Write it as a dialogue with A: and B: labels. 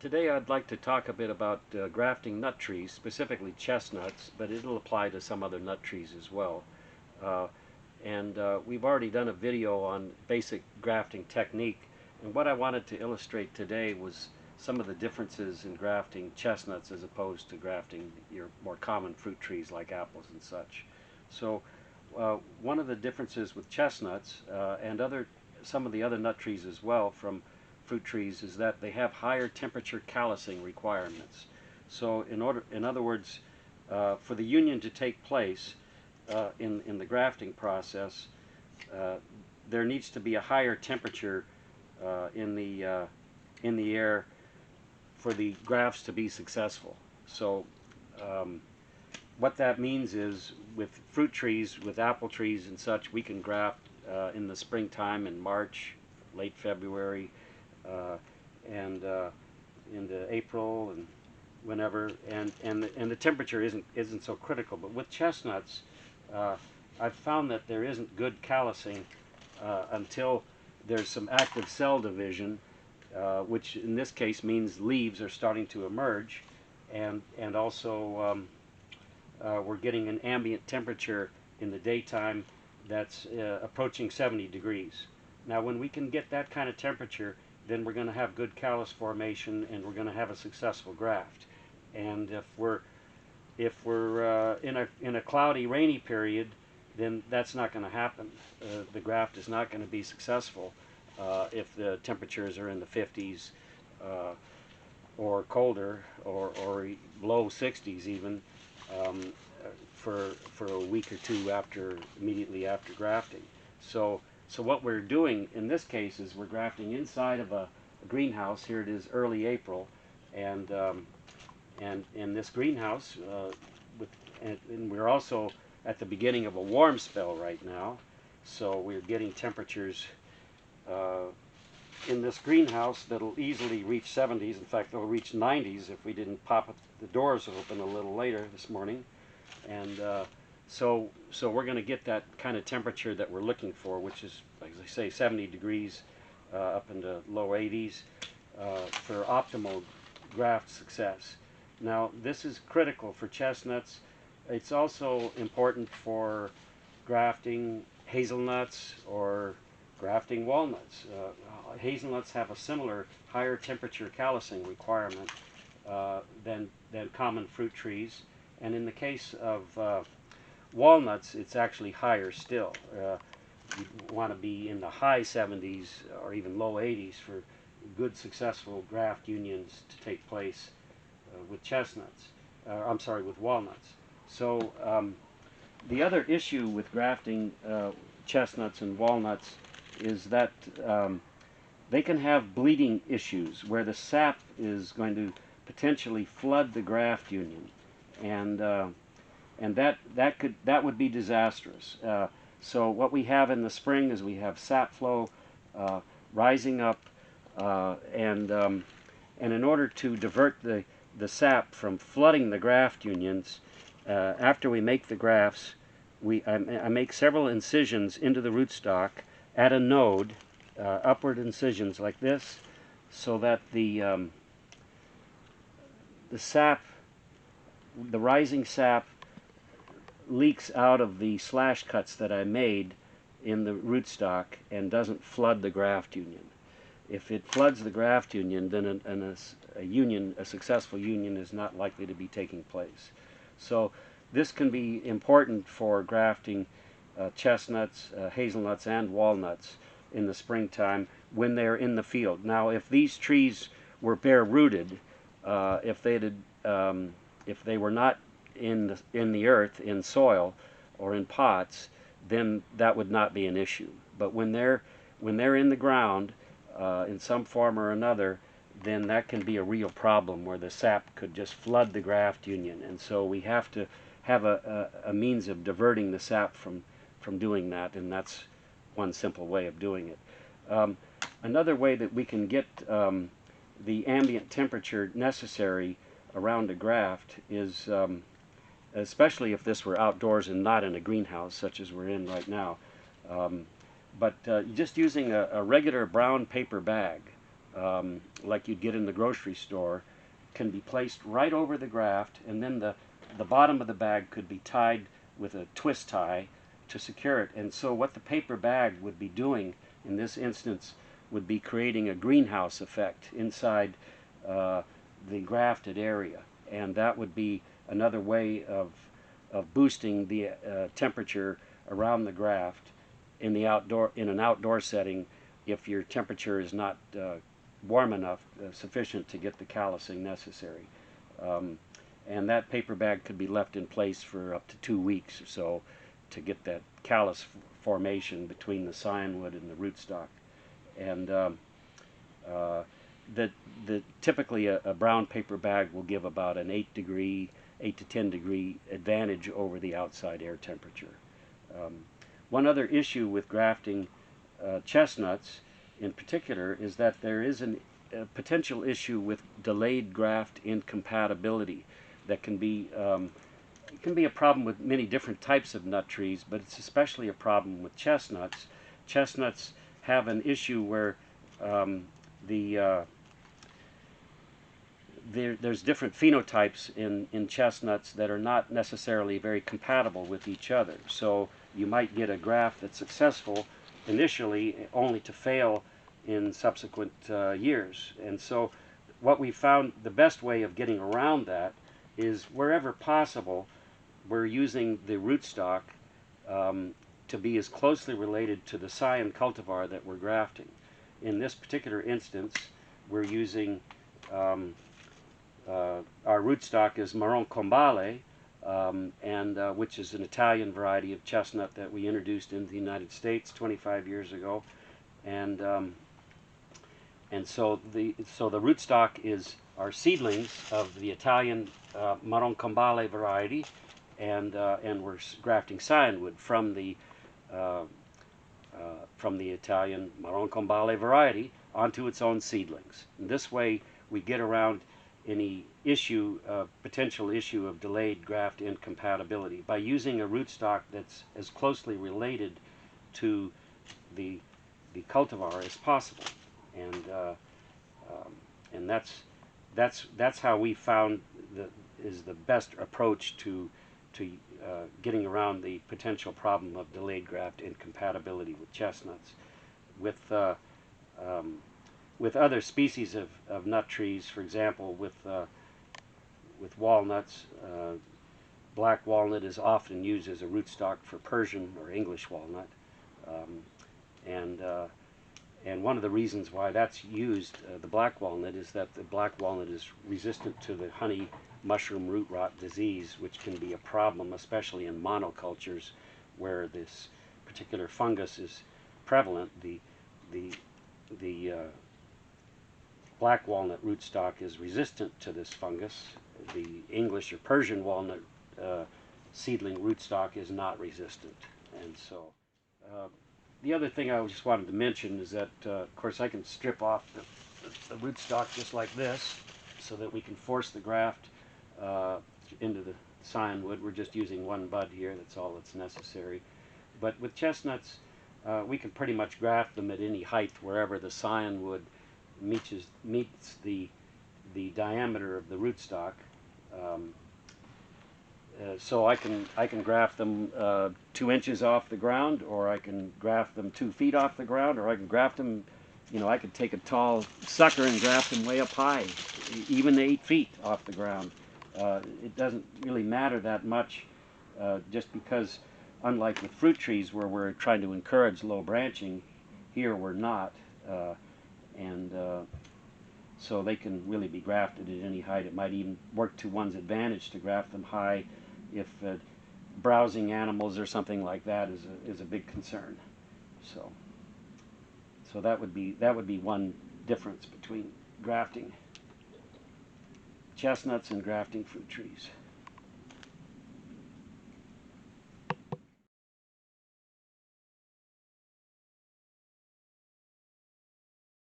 A: Today I'd like to talk a bit about grafting nut trees, specifically chestnuts, but it'll apply to some other nut trees as well. Uh, and we've already done a video on basic grafting technique, and what I wanted to illustrate today was some of the differences in grafting chestnuts as opposed to grafting your more common fruit trees like apples and such. So one of the differences with chestnuts and some of the other nut trees as well from fruit trees is that they have higher temperature callousing requirements. So in other words, for the union to take place in the grafting process, uh, there needs to be a higher temperature in the air for the grafts to be successful. So what that means is with fruit trees, with apple trees and such, we can graft in the springtime in March, late February, uh, and into April and whenever, and the temperature isn't so critical. But with chestnuts, I've found that there isn't good callousing until there's some active cell division, which in this case means leaves are starting to emerge, and also we're getting an ambient temperature in the daytime that's approaching 70 degrees. Now, when we can get that kind of temperature, then we're going to have good callus formation, and we're going to have a successful graft. And if we're in a cloudy, rainy period, then that's not going to happen. The graft is not going to be successful if the temperatures are in the 50s or colder, or below 60s even, um, for a week or two immediately after grafting. So what we're doing in this case is we're grafting inside of a greenhouse. Here it is early April, and in this greenhouse, and we're also at the beginning of a warm spell right now, so we're getting temperatures uh, in this greenhouse that'll easily reach 70s. In fact, they'll reach 90s if we didn't pop the doors open a little later this morning. And so we're going to get that kind of temperature that we're looking for, which is, like I say, 70 degrees up into low 80s for optimal graft success. Now, this is critical for chestnuts. It's also important for grafting hazelnuts or grafting walnuts. Hazelnuts have a similar higher temperature callousing requirement than common fruit trees. And in the case of walnuts, it's actually higher still. You want to be in the high 70s or even low 80s for good successful graft unions to take place with chestnuts. I'm sorry, with walnuts. So the other issue with grafting chestnuts and walnuts is that they can have bleeding issues where the sap is going to potentially flood the graft union, and that would be disastrous. So what we have in the spring is we have sap flow rising up, and in order to divert the sap from flooding the graft unions, after we make the grafts, I make several incisions into the rootstock at a node, upward incisions like this, so that the sap, the rising sap, leaks out of the slash cuts that I made in the rootstock and doesn't flood the graft union. If it floods the graft union, then a successful union is not likely to be taking place. So this can be important for grafting chestnuts, hazelnuts, and walnuts in the springtime when they're in the field. Now, if these trees were bare rooted, if they were not in the earth, in soil, or in pots, then that would not be an issue. But when they're in the ground in some form or another, then that can be a real problem where the sap could just flood the graft union. And so we have to have a means of diverting the sap from doing that, and that's one simple way of doing it. Another way that we can get the ambient temperature necessary around a graft is, especially if this were outdoors and not in a greenhouse such as we're in right now, but just using a regular brown paper bag like you'd get in the grocery store, can be placed right over the graft, and then the bottom of the bag could be tied with a twist tie to secure it. And so what the paper bag would be doing in this instance would be creating a greenhouse effect inside the grafted area, and that would be another way of boosting the temperature around the graft in an outdoor setting if your temperature is not warm enough, sufficient to get the callousing necessary. And that paper bag could be left in place for up to 2 weeks or so to get that callus formation between the scionwood and the rootstock. And typically a brown paper bag will give about an 8 to 10 degree advantage over the outside air temperature. One other issue with grafting chestnuts in particular is that there is a potential issue with delayed graft incompatibility that can be a problem with many different types of nut trees, but it's especially a problem with chestnuts. Chestnuts have an issue where there's different phenotypes in chestnuts that are not necessarily very compatible with each other. So you might get a graft that's successful initially only to fail in subsequent years. And so what we found the best way of getting around that is wherever possible we're using the rootstock to be as closely related to the scion cultivar that we're grafting. In this particular instance, we're using our rootstock is Marron Combale, which is an Italian variety of chestnut that we introduced into the United States 25 years ago, and so the rootstock is our seedlings of the Italian Marron Combale variety, and we're grafting scionwood from the Italian Marron Combale variety onto its own seedlings. And this way we get around any potential issue of delayed graft incompatibility by using a rootstock that's as closely related to the cultivar as possible, and that's how we found is the best approach to getting around the potential problem of delayed graft incompatibility with chestnuts. With other species of nut trees, for example, with walnuts, black walnut is often used as a rootstock for Persian or English walnut, and one of the reasons why that's used, the black walnut, is that the black walnut is resistant to the honey mushroom root rot disease, which can be a problem, especially in monocultures where this particular fungus is prevalent. The black walnut rootstock is resistant to this fungus. The English or Persian walnut seedling rootstock is not resistant. And so the other thing I just wanted to mention is that, of course, I can strip off the rootstock just like this so that we can force the graft into the scionwood. We're just using one bud here. That's all that's necessary. But with chestnuts, we can pretty much graft them at any height wherever the scionwood meets the diameter of the rootstock. So I can graft them 2 inches off the ground, or I can graft them 2 feet off the ground, or I can graft them, I could take a tall sucker and graft them way up high, even 8 feet off the ground. It doesn't really matter that much, just because unlike with fruit trees where we're trying to encourage low branching, here we're not. So they can really be grafted at any height. It might even work to one's advantage to graft them high if browsing animals or something like that is a big concern. So that would be one difference between grafting chestnuts and grafting fruit trees.